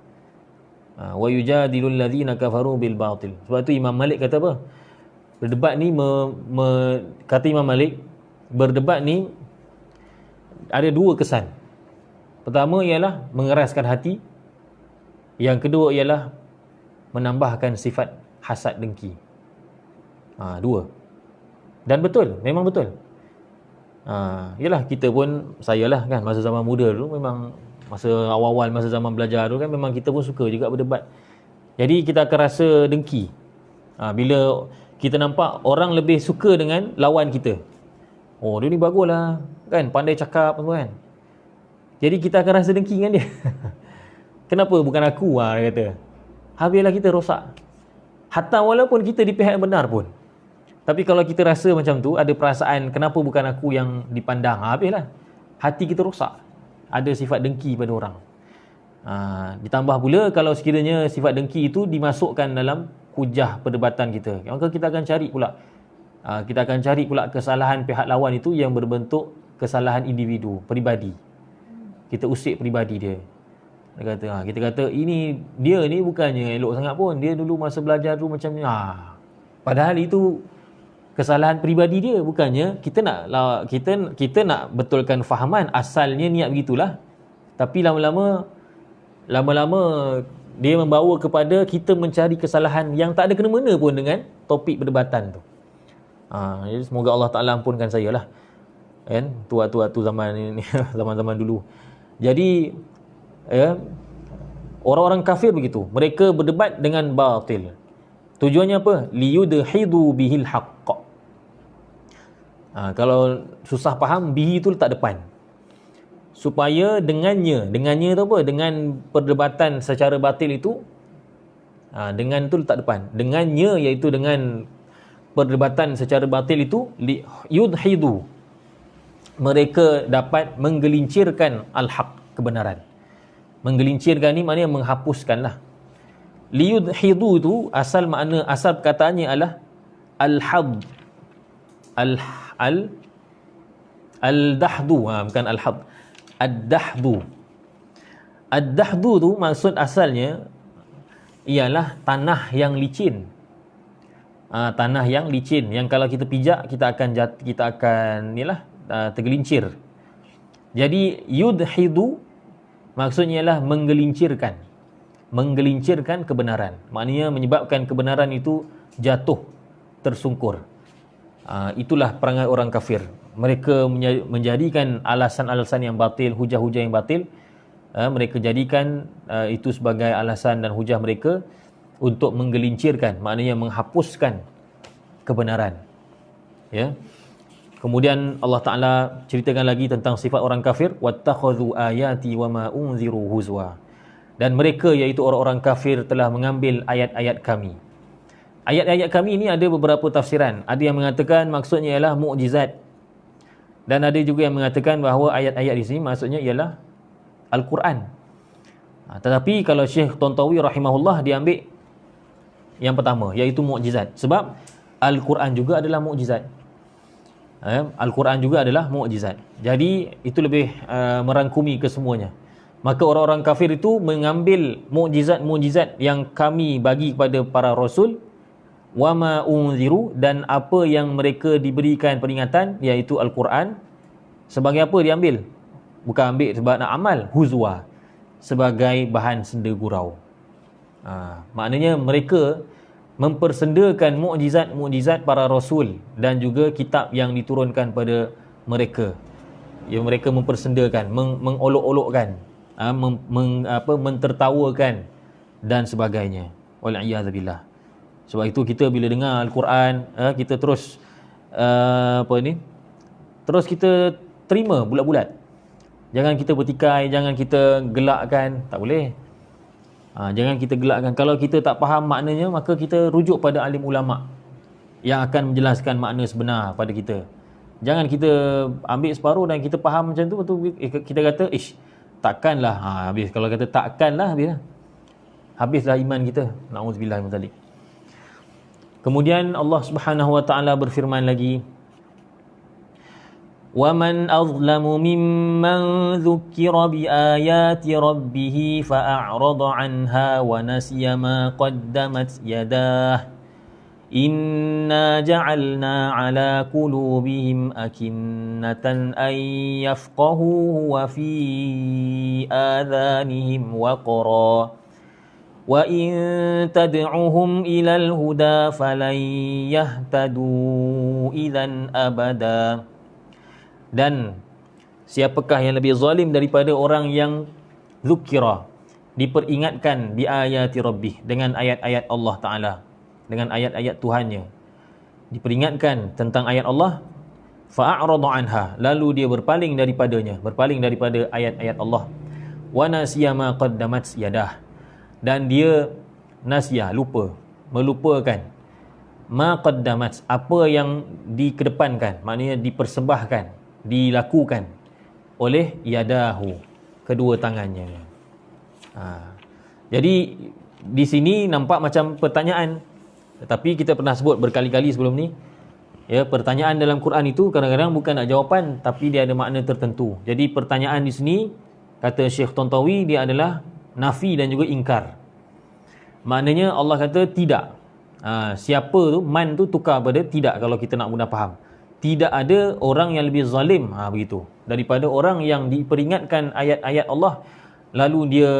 Wa yujadilul ladzina kafaru bil batil. Sebab tu Imam Malik kata apa? Berdebat ni kata Imam Malik, berdebat ni ada 2 kesan. Pertama ialah mengeraskan hati. Yang kedua ialah menambahkan sifat hasad dengki. 2. Dan betul, memang betul. Yalah, kita pun, saya lah kan, masa zaman muda dulu, memang masa awal-awal masa zaman belajar dulu kan, memang kita pun suka juga berdebat. Jadi kita akan rasa dengki bila kita nampak orang lebih suka dengan lawan kita. Oh, dia ni bagus lah kan, pandai cakap tu kan. Jadi kita akan rasa dengki dengan dia. Kenapa bukan aku, dia kata. Habislah kita rosak. Hatta walaupun kita di pihak yang benar pun, tapi kalau kita rasa macam tu, ada perasaan kenapa bukan aku yang dipandang, habislah. Hati kita rosak. Ada sifat dengki pada orang. Ditambah pula kalau sekiranya sifat dengki itu dimasukkan dalam hujah perdebatan kita, maka kita akan cari pula kesalahan pihak lawan itu yang berbentuk kesalahan individu, peribadi. Kita usik peribadi dia. Kita kata dia ni bukannya elok sangat pun, dia dulu masa belajar tu macam ni. Padahal itu kesalahan peribadi dia, bukannya kita nak betulkan fahaman, asalnya niat begitulah. Tapi lama-lama dia membawa kepada kita mencari kesalahan yang tak ada kena-mena pun dengan topik perdebatan tu. Jadi semoga Allah Ta'ala ampunkan saya lah, kan, waktu zaman ini, zaman-zaman dulu. Jadi orang-orang kafir begitu, mereka berdebat dengan batil. Tujuannya apa? Liyudhidu bihil haqq. Kalau susah faham, bihi tu letak depan, supaya dengannya tu apa? Dengan perdebatan secara batil itu, dengan tu letak depan, dengannya iaitu dengan perdebatan secara batil itu, yudhidu, mereka dapat menggelincirkan al-haq, kebenaran. Menggelincirkan ni maknanya menghapuskanlah. Liyudhidu itu asal perkataannya adalah al-had, al-dahdu, bukan al-had, ad-dahdu. Ad-dahdu tu maksud asalnya ialah tanah yang licin. Tanah yang licin, yang kalau kita pijak kita akan tergelincir. Jadi yudhidu maksudnya ialah menggelincirkan kebenaran. Maknanya menyebabkan kebenaran itu jatuh, tersungkur. Itulah perangai orang kafir. Mereka menjadikan alasan-alasan yang batil, hujah-hujah yang batil, mereka jadikan itu sebagai alasan dan hujah mereka untuk menggelincirkan, maknanya menghapuskan kebenaran. Ya. Kemudian Allah Ta'ala ceritakan lagi tentang sifat orang kafir, wattakhadhu ayati wama unziru huzwa. Dan mereka, iaitu orang-orang kafir, telah mengambil ayat-ayat kami. Ayat-ayat kami ini ada beberapa tafsiran. Ada yang mengatakan maksudnya ialah mukjizat. Dan ada juga yang mengatakan bahawa ayat-ayat di sini maksudnya ialah Al-Quran. Tetapi kalau Syekh Tontawi rahimahullah, dia ambil yang pertama, iaitu mukjizat. Sebab Al-Quran juga adalah mukjizat. Al-Quran juga adalah mukjizat. Jadi itu lebih merangkumi kesemuanya. Maka orang-orang kafir itu mengambil mukjizat-mukjizat yang kami bagi kepada para rasul, wama unziru, dan apa yang mereka diberikan peringatan, iaitu Al-Quran. Sebagai apa diambil? Bukan ambil sebab nak amal, huzwa, sebagai bahan senda gurau. Maknanya mereka mempersendakan mukjizat-mukjizat para rasul dan juga kitab yang diturunkan pada mereka. Yang mereka mempersendakan, mengolok-olokkan, mentertawakan dan sebagainya. Wal'iyadzubillah. Sebab itu kita bila dengar Al-Quran, kita terus terus kita terima bulat-bulat. Jangan kita bertikai, jangan kita gelakkan, tak boleh. Jangan kita gelakkan. Kalau kita tak faham maknanya, maka kita rujuk pada alim ulama yang akan menjelaskan makna sebenar pada kita. Jangan kita ambil separuh dan kita faham macam tu, betul kita kata takkanlah. Habis. Kalau kata takkanlah, habislah iman kita. Na'udzubillah min dzalik. Kemudian Allah Subhanahu wa taala berfirman lagi, وَمَنْ أَظْلَمُ مِمَّنْ ذُكِّرَ بِآيَاتِ رَبِّهِ فَأَعْرَضَ عَنْهَا وَنَسِيَ مَا قَدَّمَتْ يَدَاهُ إِنَّا جَعَلْنَا عَلَى قُلُوبِهِمْ أَكِنَّةً أَنْ يَفْقَهُوهُ وَفِي آذَانِهِمْ وَقْرًا وَإِنْ تَدْعُهُمْ إِلَى الْهُدَى فَلَنْ يَهْتَدُوا إِذًا أَبَدًا. Dan siapakah yang lebih zalim daripada orang yang zukira, diperingatkan bi ayati rabbih, dengan ayat-ayat Allah Ta'ala, dengan ayat-ayat Tuhannya, diperingatkan tentang ayat Allah, fa'arada anha, lalu dia berpaling daripadanya, berpaling daripada ayat-ayat Allah, wa nasiya ma qaddamat yadah, dan dia nasiya, lupa, melupakan, ma qaddamat, apa yang dikedepankan, maknanya dipersembahkan, dilakukan oleh yadahu, kedua tangannya. Jadi di sini nampak macam pertanyaan, tetapi kita pernah sebut berkali-kali sebelum ni, ya, pertanyaan dalam Quran itu kadang-kadang bukan nak jawapan, tapi dia ada makna tertentu. Jadi pertanyaan di sini, kata Syekh Tontawi, dia adalah nafi dan juga ingkar. Maknanya Allah kata tidak. Siapa tu, man tu tukar pada tidak, kalau kita nak mudah faham. Tidak ada orang yang lebih zalim, begitu, daripada orang yang diperingatkan ayat-ayat Allah, lalu dia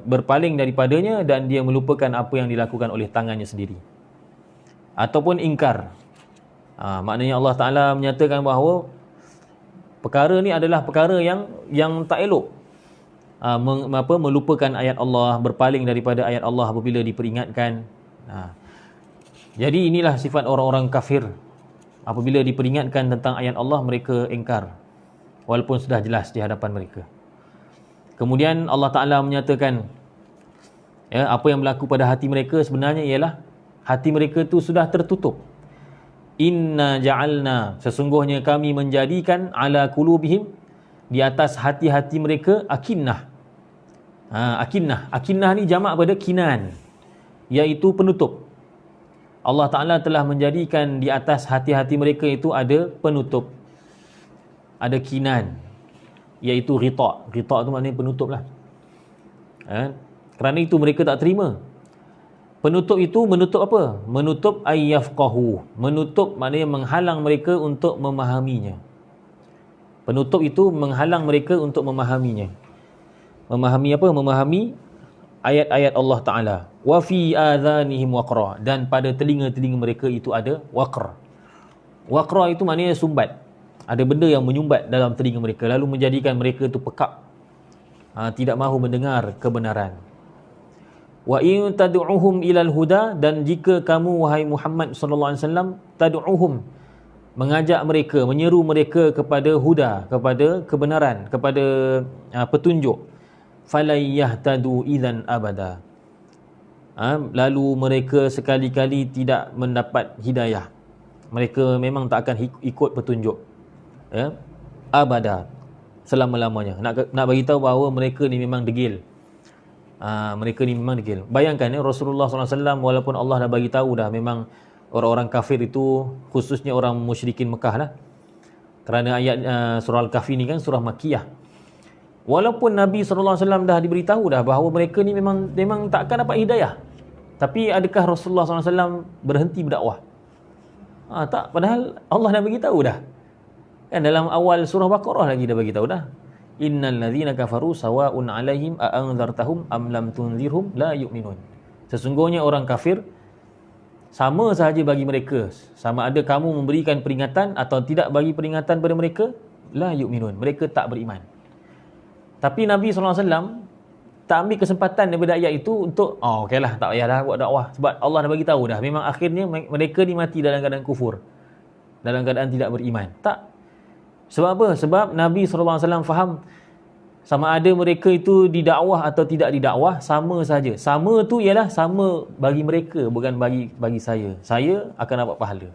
berpaling daripadanya dan dia melupakan apa yang dilakukan oleh tangannya sendiri. Ataupun ingkar. Maknanya Allah Ta'ala menyatakan bahawa perkara ni adalah perkara yang tak elok. Melupakan ayat Allah, berpaling daripada ayat Allah apabila diperingatkan. Jadi inilah sifat orang-orang kafir. Apabila diperingatkan tentang ayat Allah, mereka ingkar, walaupun sudah jelas di hadapan mereka. Kemudian Allah Ta'ala menyatakan, ya, apa yang berlaku pada hati mereka sebenarnya ialah hati mereka tu sudah tertutup. Inna ja'alna, sesungguhnya kami menjadikan, ala qulubihim, di atas hati-hati mereka, akinnah. Akinnah ni jamak pada kinan, iaitu penutup. Allah Ta'ala telah menjadikan di atas hati-hati mereka itu ada penutup, ada kinan, iaitu ghita'. Ghita' tu maknanya penutup lah. Kerana itu mereka tak terima. Penutup itu menutup apa? Menutup ayyafqahu. Menutup maknanya menghalang mereka untuk memahaminya. Penutup itu menghalang mereka untuk memahaminya. Memahami apa? Memahami ayat-ayat Allah Ta'ala. Wa fi adhanihim waqra, dan pada telinga-telinga mereka itu ada waqr. Waqra itu maknanya sumbat. Ada benda yang menyumbat dalam telinga mereka, lalu menjadikan mereka itu pekak, tidak mahu mendengar kebenaran. Wa in tad'uhum ilal huda, dan jika kamu wahai Muhammad sallallahu alaihi wasallam tad'uhum, mengajak mereka, menyeru mereka kepada huda, kepada kebenaran, kepada petunjuk, falayahtadu idzan abada, lalu mereka sekali-kali tidak mendapat hidayah. Mereka memang tak akan ikut petunjuk, ya, abada, selama-lamanya. Nak bagi tahu bahawa mereka ni memang degil. Mereka ni memang degil. Bayangkan ya, Rasulullah SAW, walaupun Allah dah bagi tahu dah memang orang-orang kafir itu, khususnya orang musyrikin Mekah lah, kerana ayat surah Al-Kahfi ni kan surah Makkiyah. Walaupun Nabi SAW dah diberitahu dah bahawa mereka ni memang takkan dapat hidayah, tapi adakah Rasulullah SAW berhenti berdakwah? Tak, padahal Allah dah bagi tahu dah. Kan dalam awal surah Baqarah lagi dah bagi tahu dah. Innal ladzina kafaru sawa'un 'alaihim a anzartahum am lam tunzirhum la yu'minun. Sesungguhnya orang kafir sama sahaja bagi mereka, sama ada kamu memberikan peringatan atau tidak bagi peringatan pada mereka, la yu'minun, mereka tak beriman. Tapi Nabi SAW tak ambil kesempatan daripada ayat itu untuk okeylah, tak payah dah buat dakwah, sebab Allah dah bagi tahu dah memang akhirnya mereka ni mati dalam keadaan kufur, dalam keadaan tidak beriman. Tak. Sebab apa? Sebab Nabi SAW faham sama ada mereka itu didakwah atau tidak didakwah, sama saja. Sama tu ialah sama bagi mereka, bukan bagi saya. Saya akan dapat pahala.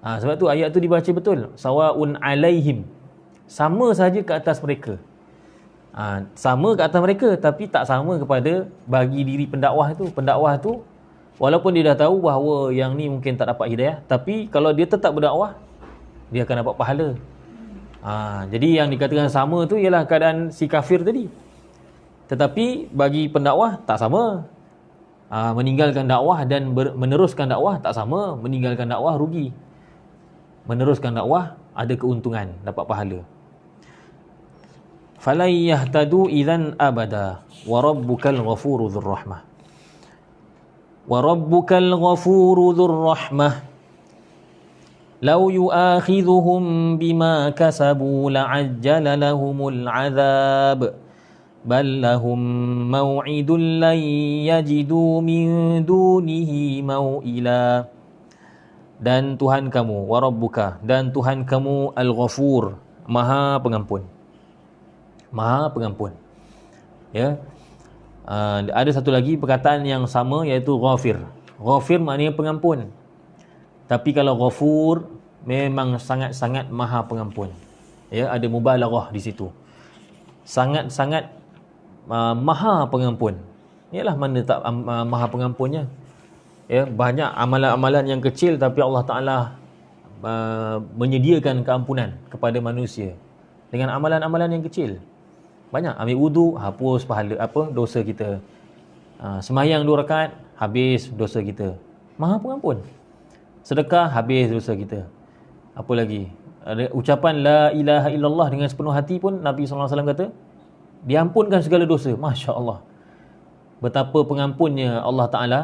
Sebab tu ayat tu dibaca betul. Sawa'un alaihim. Sama saja ke atas mereka. Sama ke atas mereka, tapi tak sama kepada bagi diri pendakwah tu. Pendakwah tu walaupun dia dah tahu bahawa yang ni mungkin tak dapat hidayah, tapi kalau dia tetap berdakwah, dia akan dapat pahala. Jadi yang dikatakan sama tu ialah keadaan si kafir tadi. Tetapi bagi pendakwah tak sama. Meninggalkan dakwah dan meneruskan dakwah tak sama. Meninggalkan dakwah rugi. Meneruskan dakwah ada keuntungan, dapat pahala. Falai yahtadu idzan abada wa rabbukal ghafuru dzur rahmah. Wa rabbukal ghafuru dzur rahmah. Lau yu'akhidhuhum bima kasabu la'ajjala lahumul 'adzab bal lahum maw'idun lan yajidu min dunihi maw'ila. Dan Tuhan kamu, wa rabbuka, dan Tuhan kamu Al-Ghafur, Maha Pengampun. Maha Pengampun. Ya. Ada satu lagi perkataan yang sama, iaitu Ghafir. Ghafir maknanya pengampun. Tapi kalau Ghafur memang sangat-sangat Maha Pengampun. Ya, ada mubalaghah di situ. Sangat-sangat Maha Pengampun. Yalah, mana tak Maha Pengampunnya. Ya, banyak amalan-amalan yang kecil tapi Allah Taala menyediakan keampunan kepada manusia dengan amalan-amalan yang kecil. Banyak, ambil wudu hapus pahala dosa kita. Semayang 2 rakaat habis dosa kita. Maha Pengampun. Sedekah habis dosa kita. Apa lagi? Ada ucapan la ilaha illallah dengan sepenuh hati pun Nabi SAW kata diampunkan segala dosa. Masya Allah. Betapa pengampunnya Allah Ta'ala.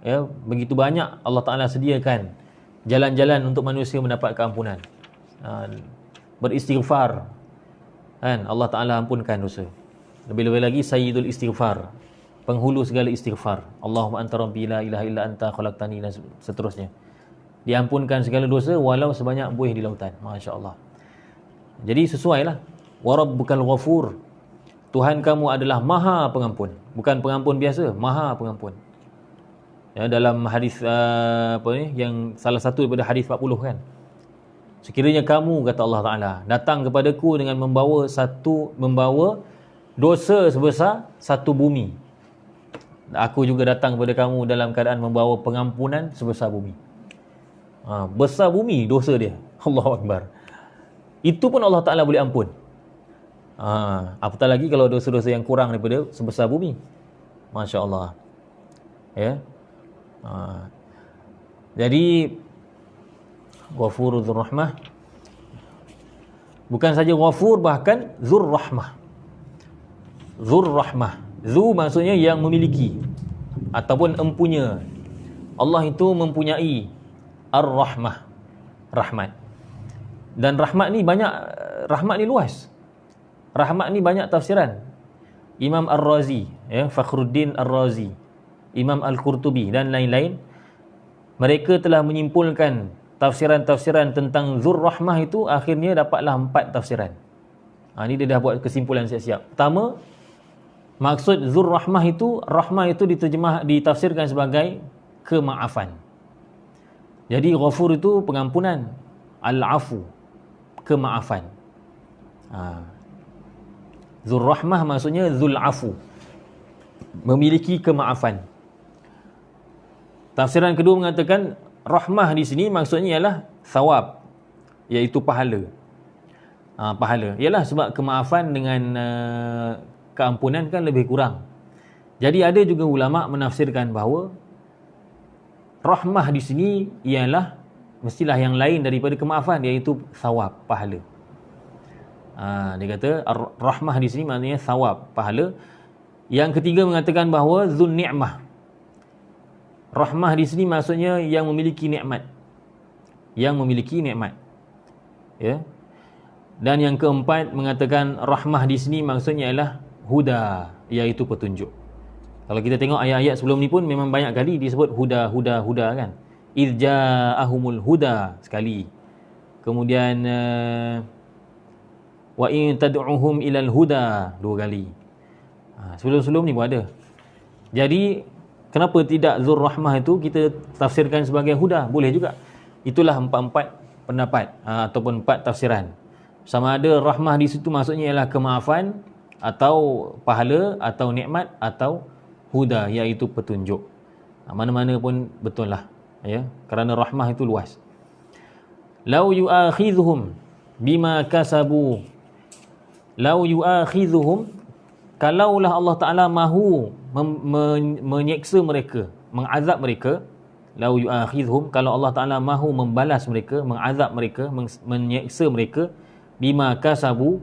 Ya, begitu banyak Allah Ta'ala sediakan jalan-jalan untuk manusia mendapat keampunan. Beristighfar. Kan? Allah Ta'ala ampunkan dosa. Lebih-lebih lagi Sayyidul Istighfar. Penghulu segala istighfar. Allahumma anta rabbi la ilaha illa anta khalaqtani, dan seterusnya. Diampunkan segala dosa walau sebanyak buih di lautan. Masya Allah. Jadi sesuailah. Wa rabbukal ghafur. Tuhan kamu adalah Maha Pengampun. Bukan pengampun biasa, Maha Pengampun. Ya, dalam hadis yang salah satu daripada hadis 40 kan. Sekiranya kamu, kata Allah Taala, datang kepadaku dengan membawa dosa sebesar satu bumi, aku juga datang kepada kamu dalam keadaan membawa pengampunan sebesar bumi. Besar bumi dosa dia. Allahu Akbar. Itu pun Allah Ta'ala boleh ampun. Apatah lagi kalau dosa-dosa yang kurang daripada sebesar bumi. Masya Allah. Ya. Jadi Ghafur Dzur Rahmah. Bukan saja Ghafur, bahkan Dzur Rahmah. Dzur Rahmah. Zu maksudnya yang memiliki ataupun empunya. Allah itu mempunyai ar-rahmah, rahmat. Dan rahmat ni banyak, rahmat ni luas. Rahmat ni banyak tafsiran. Imam Ar-Razi, ya, Fakhruddin Ar-Razi, Imam Al-Qurtubi dan lain-lain, mereka telah menyimpulkan tafsiran-tafsiran tentang Dzur Rahmah itu, akhirnya dapatlah 4 tafsiran. Ni dia dah buat kesimpulan siap-siap. Pertama, maksud Dzur Rahmah itu ditafsirkan sebagai kemaafan. Jadi Ghafur itu pengampunan, Al-Afu kemaafan. Dzur Rahmah maksudnya Dzul Afu, memiliki kemaafan. Tafsiran kedua mengatakan rahmah di sini maksudnya ialah thawab, iaitu pahala. Pahala ialah sebab kemaafan dengan keampunan kan lebih kurang. Jadi ada juga ulama menafsirkan bahawa rahmah di sini ialah mestilah yang lain daripada kemaafan, iaitu thawab, pahala. Dia kata rahmah di sini maknanya thawab, pahala. Yang ketiga mengatakan bahawa dzun ni'mah. Rahmah di sini maksudnya yang memiliki nikmat. Yang memiliki nikmat. Ya. Dan yang keempat mengatakan rahmah di sini maksudnya ialah huda, iaitu petunjuk. Kalau kita tengok ayat-ayat sebelum ni pun memang banyak kali disebut huda, huda, huda kan. Idh ja'ahumul huda sekali. Kemudian wa in tad'uhum ilal huda 2 kali. Sebelum-sebelum ni pun ada. Jadi kenapa tidak Dzur Rahmah itu kita tafsirkan sebagai huda? Boleh juga. Itulah 4 pendapat ataupun 4 tafsiran. Sama ada rahmah di situ maksudnya ialah kemaafan atau pahala atau nikmat atau huda, iaitu petunjuk. Mana-mana pun betul lah, ya, kerana rahmah itu luas. Lau yu'akhidhuhum bima kasabu, lau yu'akhidhuhum, kalaulah Allah Ta'ala mahu menyeksa mereka, mengazab mereka. Lau yu'akhidhuhum, kalau Allah Ta'ala mahu membalas mereka, mengazab mereka, menyeksa mereka, bima kasabu,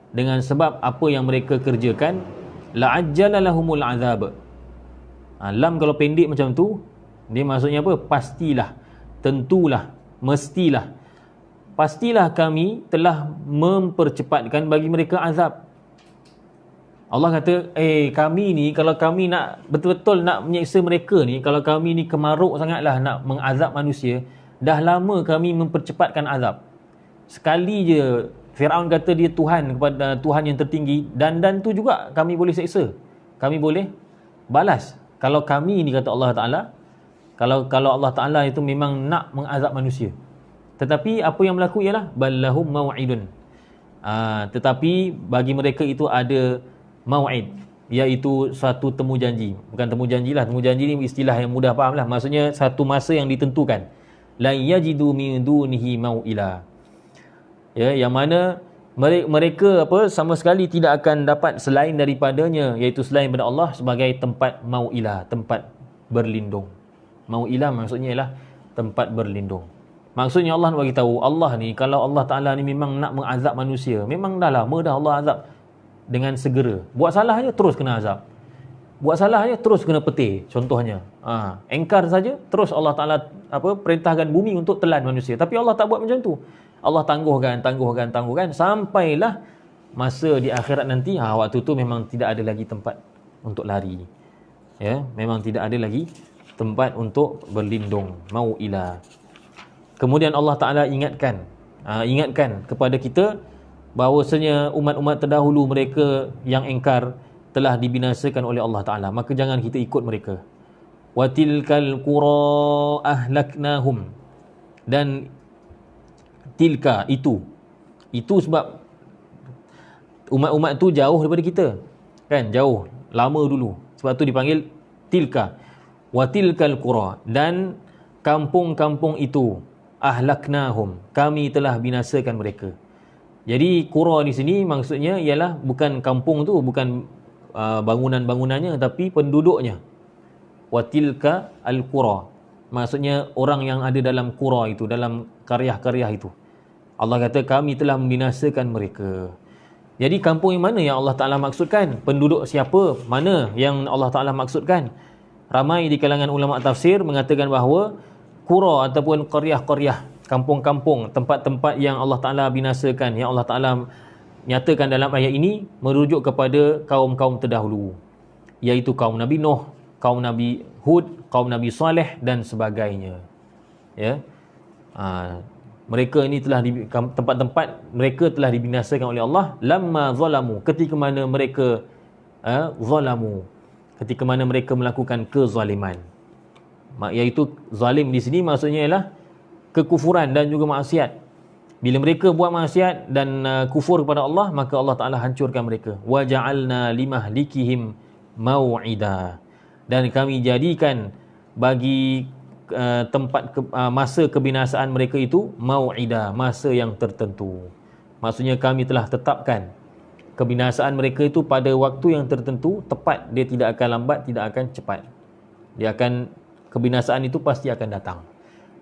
dengan sebab apa yang mereka kerjakan, la'ajjala lahumul azab. Lam kalau pendek macam tu, dia maksudnya apa? Pastilah, tentulah, mestilah. Pastilah kami telah mempercepatkan bagi mereka azab. Allah kata, kami ni, kalau kami nak betul-betul nak menyeksa mereka ni, kalau kami ni kemaruk sangatlah nak mengazab manusia, dah lama kami mempercepatkan azab. Sekali je Firaun kata dia Tuhan, kepada Tuhan yang tertinggi, dan tu juga kami boleh seksa, kami boleh balas. Kalau kami ni, kata Allah Ta'ala, kalau Allah Ta'ala itu memang nak mengazab manusia. Tetapi apa yang berlaku ialah ballahum mau'idun. Tetapi bagi mereka itu ada mau'id, iaitu satu temu janji. Bukan temu janjilah, temu janji ni istilah yang mudah faham lah. Maksudnya satu masa yang ditentukan. La yajidu min dunihi mau'ila. Ya, yang mana mereka sama sekali tidak akan dapat selain daripadanya, iaitu selain daripada Allah, sebagai tempat mau'ilah, tempat berlindung. Mau'ilah maksudnya ialah tempat berlindung. Maksudnya Allah nak bagi tahu, Allah ni, kalau Allah Ta'ala ni memang nak mengazab manusia, memang dah lama dah Allah azab dengan segera. Buat salah aja terus kena azab. Buat salah aja terus kena petir, contohnya. Engkar saja terus Allah Ta'ala perintahkan bumi untuk telan manusia. Tapi Allah tak buat macam tu. Allah tangguhkan sampailah masa di akhirat nanti. Waktu tu memang tidak ada lagi tempat untuk lari. Ya, memang tidak ada lagi tempat untuk berlindung. Mau'ilah. Kemudian Allah Ta'ala ingatkan kepada kita bahawasanya umat-umat terdahulu mereka yang engkar telah dibinasakan oleh Allah Ta'ala. Maka jangan kita ikut mereka. Watilkal qura ahlaknahum, dan tilka itu sebab umat-umat tu jauh daripada kita, kan, jauh lama dulu, sebab tu dipanggil tilka. Watilkal qura, dan kampung-kampung itu, ahlaknahum, kami telah binasakan mereka. Jadi qura di sini maksudnya ialah bukan kampung tu, bukan bangunan-bangunannya, tapi penduduknya. Watilka al-qura, maksudnya orang yang ada dalam qura itu, dalam qaryah-qaryah itu. Allah kata kami telah membinasakan mereka. Jadi kampung yang mana yang Allah Ta'ala maksudkan? Penduduk siapa? Mana yang Allah Ta'ala maksudkan? Ramai di kalangan ulama tafsir mengatakan bahawa qura ataupun qaryah-qaryah, kampung-kampung, tempat-tempat yang Allah Ta'ala binasakan, yang Allah Ta'ala nyatakan dalam ayat ini merujuk kepada kaum-kaum terdahulu, iaitu kaum Nabi Nuh, kaum Nabi Hud, kaum Nabi Saleh dan sebagainya. Ya. Mereka ini telah tempat-tempat mereka telah dibinasakan oleh Allah lamma zalamu, ketika mana mereka zalamu, ketika mana mereka melakukan kezaliman. Iaitu zalim di sini maksudnya ialah kekufuran dan juga maksiat. Bila mereka buat maksiat dan kufur kepada Allah, maka Allah Ta'ala hancurkan mereka. Wa ja'alna limahlikihim mau'ida, dan kami jadikan bagi tempat masa kebinasaan mereka itu mau'ida, masa yang tertentu. Maksudnya kami telah tetapkan kebinasaan mereka itu pada waktu yang tertentu, tepat. Dia tidak akan lambat, tidak akan cepat. Kebinasaan itu pasti akan datang.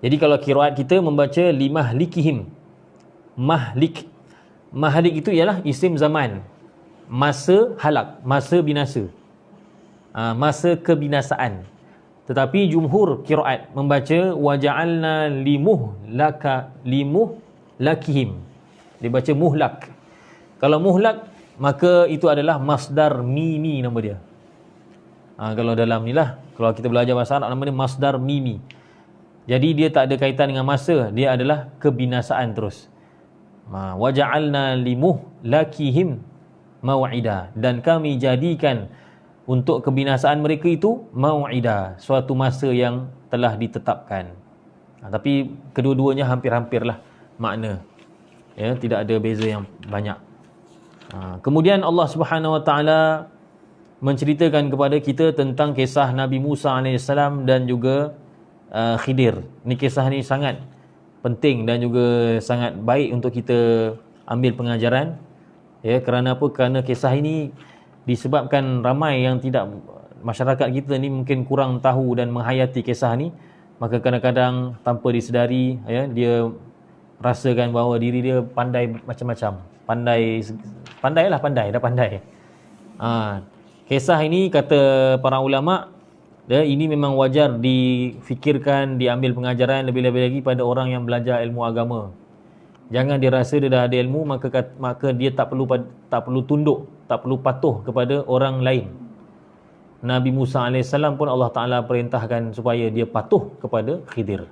Jadi kalau qiraat kita membaca limahlikihim, mahlik itu ialah isim zaman, masa halak, masa binasa, masa kebinasaan. Tetapi jumhur qiraat membaca waja'alna limuhlakihim, dia baca muhlak. Kalau muhlak, maka itu adalah masdar mimi nama dia. Kalau dalam ni lah, kalau kita belajar bahasa Arab, nama dia masdar mimi. Jadi dia tak ada kaitan dengan masa, dia adalah kebinasaan terus. Waja'alna limuhlakihim mau'ida, dan kami jadikan untuk kebinasaan mereka itu mau'ida, suatu masa yang telah ditetapkan. Tapi kedua-duanya hampir-hampirlah makna, ya, tidak ada beza yang banyak. Kemudian Allah Subhanahu Wa Taala menceritakan kepada kita tentang kisah Nabi Musa AS dan juga Khidir. Ini kisah ni sangat penting dan juga sangat baik untuk kita ambil pengajaran, ya. Kerana apa? Kerana kisah ini disebabkan ramai yang tidak, masyarakat kita ni mungkin kurang tahu dan menghayati kisah ni, maka kadang-kadang tanpa disedari, ya, dia rasakan bahawa diri dia pandai macam-macam. Dah pandai. Kisah ini kata para ulama, ini memang wajar difikirkan, diambil pengajaran lebih-lebih lagi pada orang yang belajar ilmu agama. Jangan dia rasa dia dah ada ilmu, maka dia tak perlu tunduk, tak perlu patuh kepada orang lain. Nabi Musa AS pun Allah Ta'ala perintahkan supaya dia patuh kepada Khidir.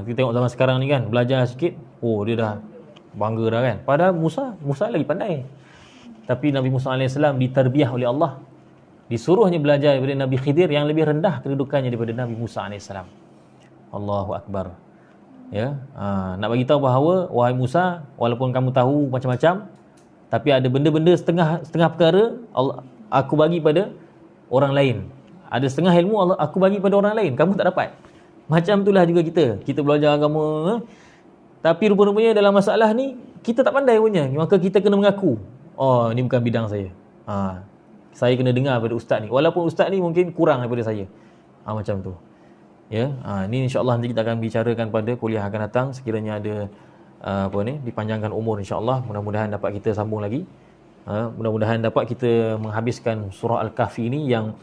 Kita tengok zaman sekarang ni kan, belajar sikit, dia dah bangga dah kan. Padahal Musa lagi pandai. Tapi Nabi Musa AS ditarbiah oleh Allah, disuruhnya belajar daripada Nabi Khidir yang lebih rendah kedudukannya daripada Nabi Musa AS. Allahu Akbar. Ya, nak bagi tahu bahawa wahai Musa, walaupun kamu tahu macam-macam, tapi ada benda-benda setengah perkara aku bagi pada orang lain. Ada setengah ilmu aku bagi pada orang lain, kamu tak dapat. Macam itulah juga kita belajar agama, tapi rupa-rupanya dalam masalah ni kita tak pandai punya, maka kita kena mengaku, ni bukan bidang saya. Saya kena dengar pada ustaz ni, walaupun ustaz ni mungkin kurang daripada saya. Macam tu. Ya, ni insya-Allah nanti kita akan bicarakan pada kuliah akan datang, sekiranya ada dipanjangkan umur insya-Allah, mudah-mudahan dapat kita sambung lagi. Mudah-mudahan dapat kita menghabiskan surah Al-Kahfi ini yang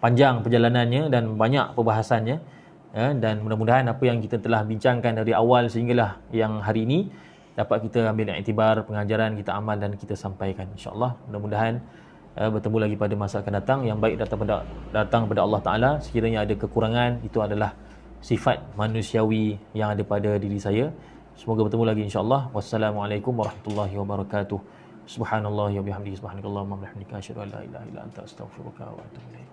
panjang perjalanannya dan banyak perbahasannya, ya, dan mudah-mudahan apa yang kita telah bincangkan dari awal sehinggalah yang hari ini dapat kita ambil iktibar, pengajaran kita amal dan kita sampaikan insya-Allah. Mudah-mudahan bertemu lagi pada masa akan datang. Yang baik datang pada Allah Ta'ala. Sekiranya ada kekurangan, itu adalah sifat manusiawi yang ada pada diri saya. Semoga bertemu lagi insya-Allah. Wassalamualaikum warahmatullahi wabarakatuh. Subhanallah wa bihamdihi, subhanakallahumma wa bihamdika, asyhadu an la ilaha illa anta, astaghfiruka wa atubu ilaik.